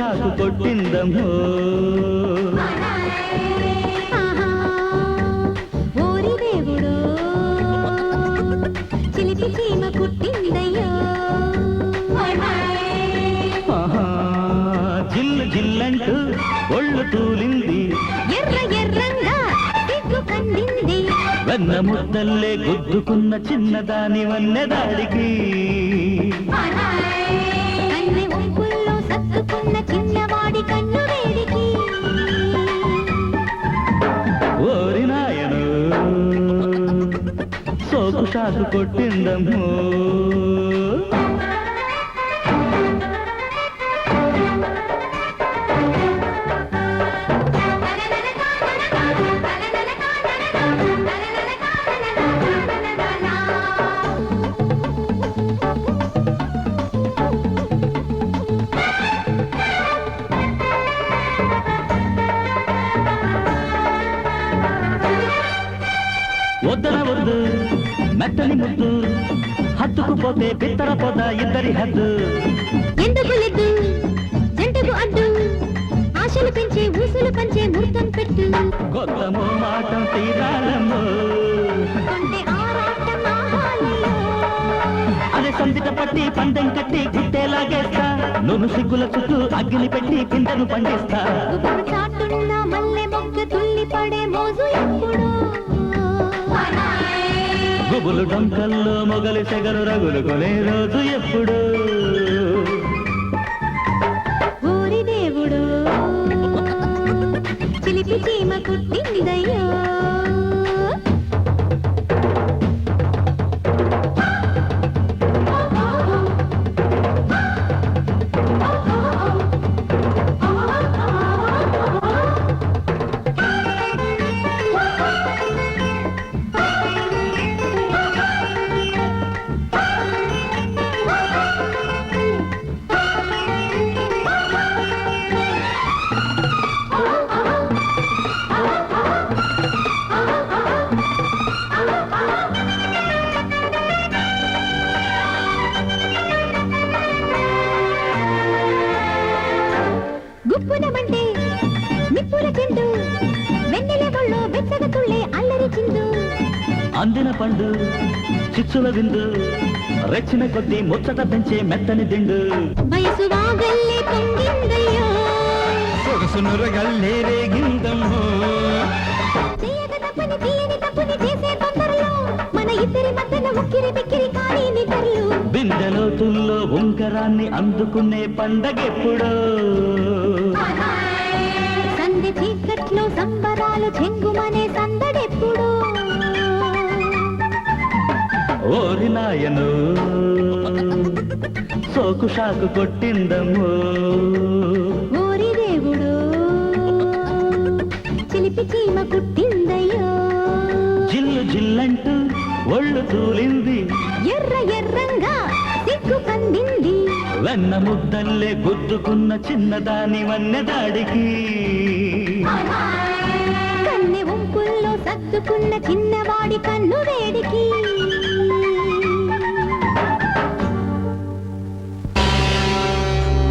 షాకు కొట్టిందమ్మో ఓరి దేవుడు చిలిపి చీమ కుట్టిందయ్యో జిల్లు జిల్లంటూ ఒళ్ళు తూలింది ఎర్ర ఎర్రంగా సిగ్గు కందింది వెన్న ముద్దల్లే గుద్దుకున్న చిన్నదాని వన్నెదాడికి కన్నె ఒంపుల్లో సత్తుకున్న చిన్నవాడి కన్ను వేడికి ఓరి నాయను సోకు షాకు కొట్టిందమ్మో వద్దన వద్దు మెత్తని ముద్దు హత్తుకుపోతే బిత్తర పొద ఇద్దరి హద్దు ఎందుకు లేదు జంటకు అడ్డు ఆశలు పెంచే ఊసులు పంచే ముహూర్తం పెట్టు కొత్తమో మాటం తీరాలమ్మో కొంటే ఆరాటం ఆహాలయ్యో అదే సందిట పట్టి పందెం కట్టి గుట్టేలాగేస్తా నువ్వు సిగ్గుల చుట్టూ అగ్గిని పెట్టి పిందెను పండిస్తా గుబురు చాటున్న మల్లె మొగ్గ తుల్లి పడే మోజు ఎప్పుడు గుబులు డొంకల్లో మొగలి సెగలు రగులు కొనే రోజు ఎప్పుడు ఓరి దేవుడు చిలిపి చీమ కుట్టిందయ్యో గుప్పునమంటే నిప్పుల చెండు వెన్నెల ఒళ్ళో బెచ్చగ తుళ్ళే అల్లరి చిందు అందిన పండు చిచ్చుల విందు రెచ్చిన కొద్దీ ముచ్చట పెంచే మెత్తని దిండు వయసు వాగల్లే పొంగిందయ్యో సొగసునురగల్లే రేగిందమ్మో చేయక తప్పని తీయని తప్పుని చేసే తొందరలో మన ఇద్దరి మధ్యన ఉక్కిరి బిక్కిరి కానీ నిద్రలు బిందెలో తుల్లో ఉంకరాన్ని అందుకునే పండగెప్పుడో సందె చీకట్లో సంబరాలు చెంగుమనే సందడెప్పుడు ఓరి నాయను సోకు షాకు కొట్టిందమ్మో ఓరి దేవుడు చిలిపి చీమ కుట్టిందయ్యో జిల్లు జిల్లంటూ ఒళ్ళు తూలింది ఎర్ర ఎర్రంగా సిగ్గు కందింది వెన్న ముద్దల్లే గుద్దుకున్న చిన్నదాని వన్నెదాడికి కన్నె ఒంపుల్లో సత్తుకున్న చిన్నవాడి కన్ను వేడికి